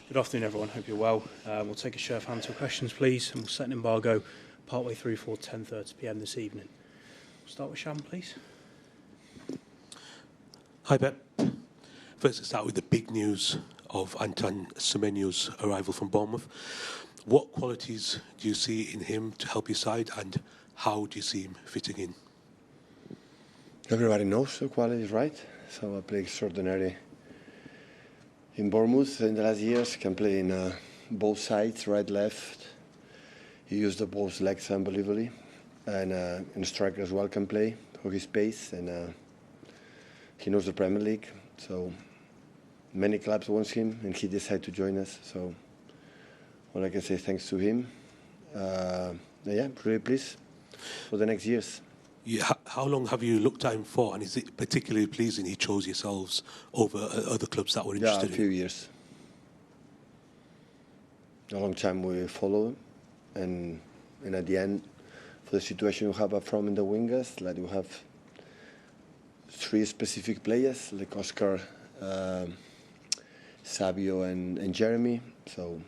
Good afternoon, everyone. Hope you're well. We'll take a show of hands for questions, please, and we'll set an embargo partway through for 10:30 p.m. this evening. We'll start with Sham, please. Hi, Pep. First, let's start with the big news of Anton Semeno's arrival from Bournemouth. What qualities do you see in him to help your side, and how do you see him fitting in? Everybody knows the qualities, right? So I play extraordinary in Bournemouth in the last years. Can play in both sides, right, left. He used the both legs unbelievably, and in striker as well can play for his pace, and he knows the Premier League. So many clubs want him, and he decided to join us. So all I can say, thanks to him. Really pleased for the next years. Yeah, how long have you looked at him for, and is it particularly pleasing he chose yourselves over other clubs that were interested in him? A few years. A long time we follow him, and at the end, for the situation we have up front in the wingers, like we have 3 specific players, like Oscar, Savio and Jeremy, so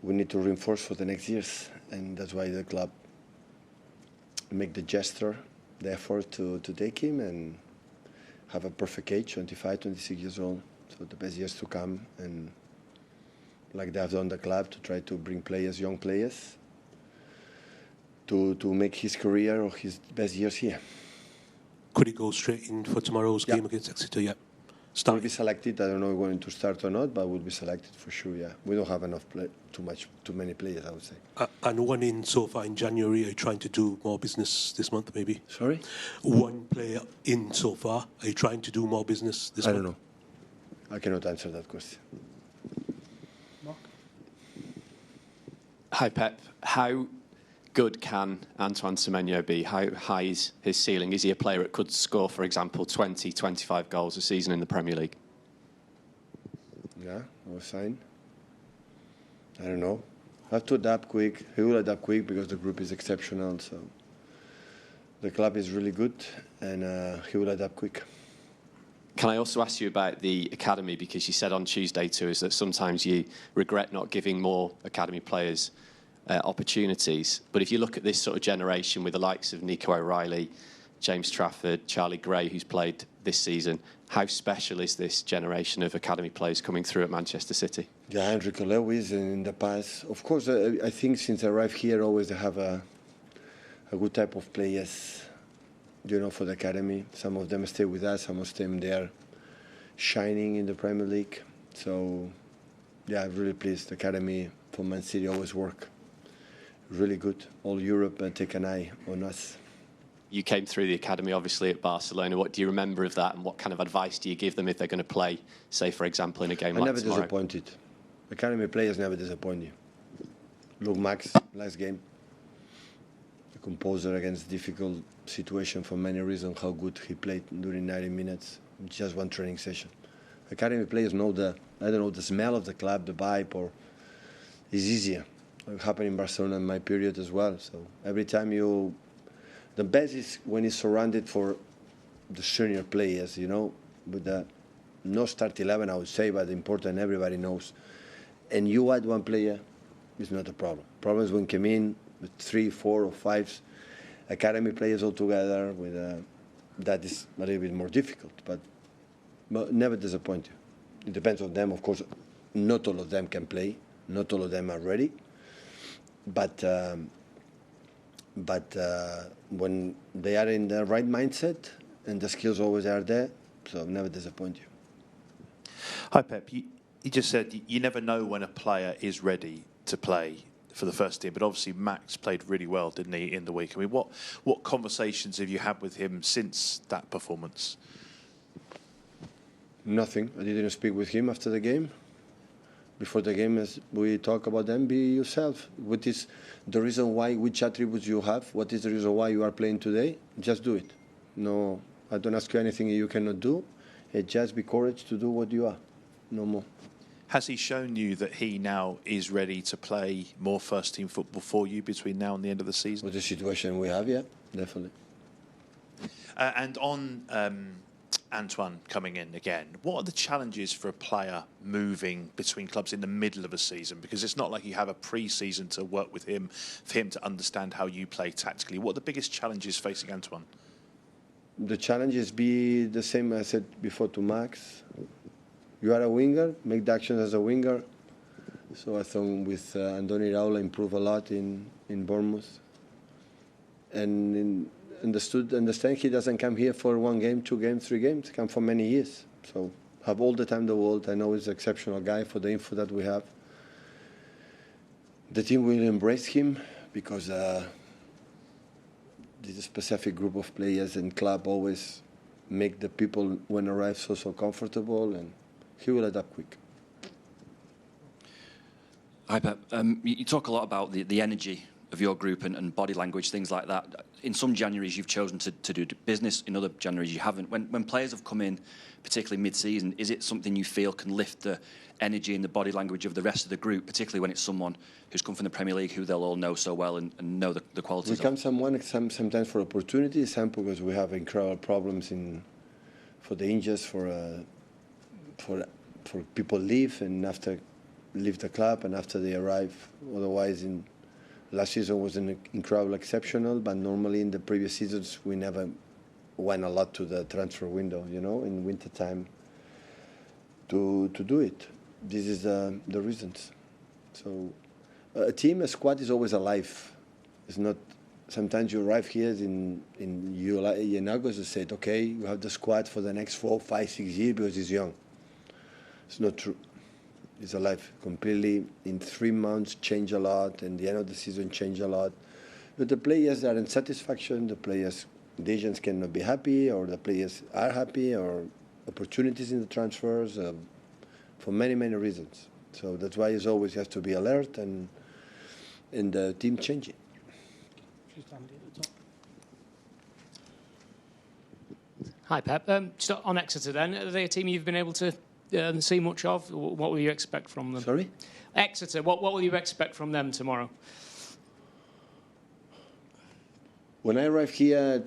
we need to reinforce for the next years, and that's why the club make the gesture, the effort to take him and have a perfect age, 25, 26 years old, so the best years to come, and like they have done the club to try to bring players, young players, to make his career or his best years here. Could he go straight in for tomorrow's game against Exeter? Yeah. Will be selected. I don't know if we're going to start or not, but will be selected for sure. Yeah, we don't have too many players, I would say. And one in so far in January. Are you trying to do more business this month, maybe? Sorry. One player in so far. Are you trying to do more business this month? I don't know. I cannot answer that question. Mark. Hi, Pep. How good can Anton Semeno be? How high is his ceiling? Is he a player that could score, for example, 20, 25 goals a season in the Premier League? Yeah, I was saying. I don't know. Have to adapt quick. He will adapt quick because the group is exceptional. So the club is really good, and he will adapt quick. Can I also ask you about the academy? Because you said on Tuesday to us that sometimes you regret not giving more academy players opportunities. But if you look at this sort of generation with the likes of Nico O'Reilly, James Trafford, Charlie Gray, who's played this season, how special is this generation of academy players coming through at Manchester City? Yeah, Enrico Lewis in the past. Of course, I think since I arrived here, always they have a good type of players, for the academy. Some of them stay with us, some of them they are shining in the Premier League. So, yeah, I'm really pleased. The academy for Man City always work really good. All Europe take an eye on us. You came through the academy, obviously, at Barcelona. What do you remember of that, and what kind of advice do you give them if they're going to play, say, for example, in a game like tomorrow? Never disappointed. Academy players never disappoint you. Look, Max, last game, the composer against difficult situation for many reasons, how good he played during 90 minutes, just one training session. Academy players know the smell of the club, the vibe, or it's easier. It happened in Barcelona in my period as well. So every time the best is when it's surrounded for the senior players, with the no start 11, I would say, but important everybody knows. And you add one player, it's not a problem. Problem is when you come in with 3, 4, or 5 academy players all together, that is a little bit more difficult, but never disappoint you. It depends on them, of course. Not all of them can play. Not all of them are ready. But when they are in the right mindset and the skills always are there, so never disappoint you. Hi, Pep. You just said you never know when a player is ready to play for the first team, but obviously Max played really well, didn't he, in the week? I mean, what conversations have you had with him since that performance? Nothing. I didn't speak with him after the game. Before the game, as we talk about them, be yourself. What is the reason why, which attributes you have? What is the reason why you are playing today? Just do it. No, I don't ask you anything you cannot do. Just be courage to do what you are. No more. Has he shown you that he now is ready to play more first-team football for you between now and the end of the season? With the situation we have, yeah, definitely. And on Antoine coming in again. What are the challenges for a player moving between clubs in the middle of a season? Because it's not like you have a pre-season to work with him, for him to understand how you play tactically. What are the biggest challenges facing Antoine? The challenges be the same as I said before to Max. You are a winger, make the actions as a winger. So I thought with Andoni Iraola improve a lot in Bournemouth. And understand he doesn't come here for 1 game, 2 games, 3 games. He come for many years. So have all the time in the world. I know he's an exceptional guy for the info that we have. The team will embrace him because this specific group of players and club always make the people when arrive so comfortable, and he will adapt quick. Hi Pep. You talk a lot about the energy of your group and body language, things like that. In some Januaries you've chosen to do business, in other Januaries you haven't. When players have come in, particularly mid-season, is it something you feel can lift the energy and the body language of the rest of the group, particularly when it's someone who's come from the Premier League, who they'll all know so well and know the qualities We come sometimes for opportunities, some because we have incredible problems for the injuries, for people leave and after leave the club and after they arrive. Otherwise, in last season was an incredible, exceptional, but normally in the previous seasons we never went a lot to the transfer window, in winter time to do it. This is the reasons. So a team, a squad is always alive. It's not. Sometimes you arrive here in August and said, okay, you have the squad for the next 4, 5, 6 years because it's young. It's not true. It's alive completely. In 3 months, change a lot, and the end of the season change a lot. But the players are in satisfaction. The agents cannot be happy, or the players are happy, or opportunities in the transfers for many reasons. So that's why you always have to be alert and the team changing. Hi Pep. Just on Exeter then, are they a team you've been able to see much of? What will you expect from them? Sorry? Exeter, what will you expect from them tomorrow? When I arrived here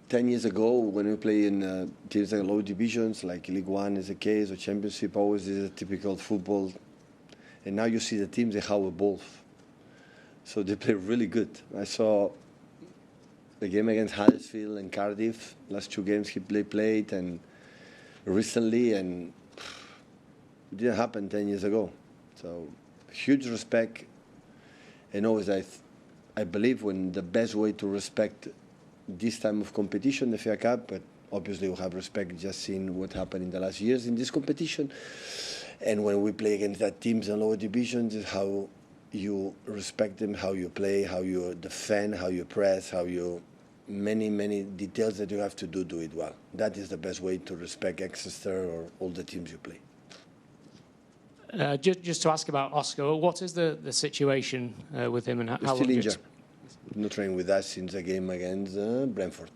10 years ago, when we play in teams like low divisions, like League One is the case, or Championship always is a typical football. And now you see the teams, they have evolved. So they play really good. I saw the game against Huddersfield and Cardiff, last 2 games they played, and recently, and it didn't happen 10 years ago. So huge respect, and always I believe when the best way to respect this time of competition, the FA Cup, but obviously we have respect just seeing what happened in the last years in this competition. And when we play against that teams in lower divisions, is how you respect them, how you play, how you defend, how you press, how you many details that you have to do it well. That is the best way to respect Exeter or all the teams you play. Just to ask about Oscar, what is the situation with him and how Still long injured. Not training with us since the game against Brentford,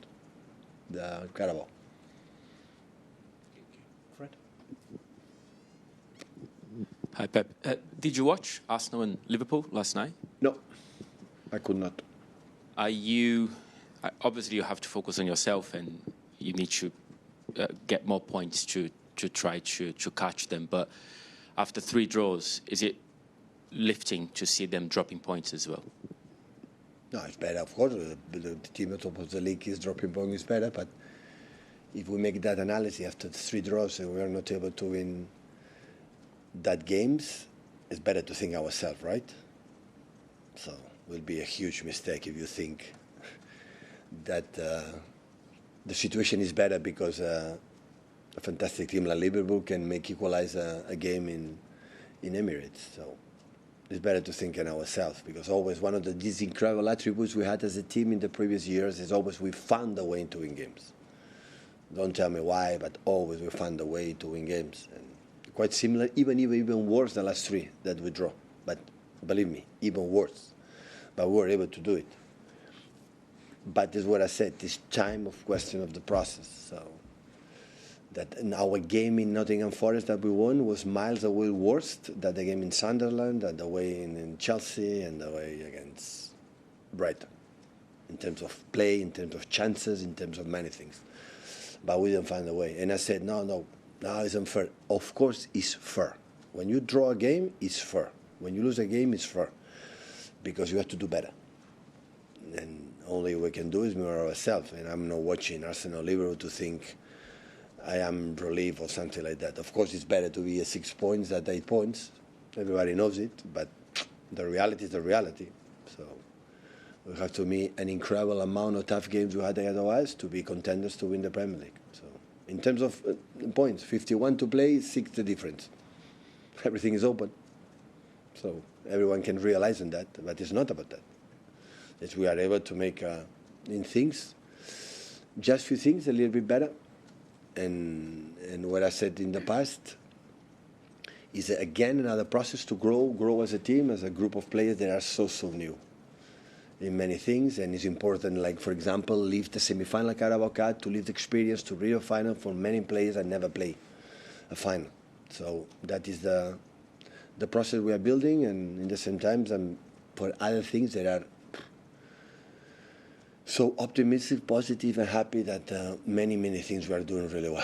the Carabao. Fred? Hi Pep. Did you watch Arsenal and Liverpool last night? No, I could not. Obviously you have to focus on yourself and you need to get more points to try to catch them. But after 3 draws, is it lifting to see them dropping points as well? No, it's better, of course. The team at top of the league is dropping points, is better. But if we make that analysis after 3 draws and we are not able to win that games, it's better to think ourselves, right? So it will be a huge mistake if you think that the situation is better because a fantastic team like Liverpool can make equalize a game in Emirates. So it's better to think in ourselves, because always one of these incredible attributes we had as a team in the previous years is always we found a way to win games. Don't tell me why, but always we found a way to win games. And quite similar, even worse the last 3 that we draw. But believe me, even worse. But we were able to do it. But this is what I said, this time of question of the process. So that in our game in Nottingham Forest that we won was miles away worse than the game in Sunderland, than the way in Chelsea, and the way against Brighton. In terms of play, in terms of chances, in terms of many things. but we didn't find a way. And I said, no, it's unfair. Of course, it's fair. When you draw a game, it's fair. When you lose a game, it's fair, because you have to do better. And only we can do is mirror ourselves. And I'm not watching Arsenal Liverpool to think I am relieved or something like that. Of course, it's better to be at 6 points than 8 points. Everybody knows it, but the reality is the reality. So we have to meet an incredible amount of tough games we had ahead of us to be contenders to win the Premier League. So in terms of points, 51 to play, 6 the difference. Everything is open. So everyone can realize on that, but it's not about that. It's we are able to make in things, just few things a little bit better. And what I said in the past is again another process to grow as a team, as a group of players that are so new in many things. And it's important, like for example, leave the semi-final Carabao Cup, to leave the experience to real final for many players that never play a final. So that is the process we are building, and in the same time, for other things that are so optimistic, positive, and happy that many things we are doing really well.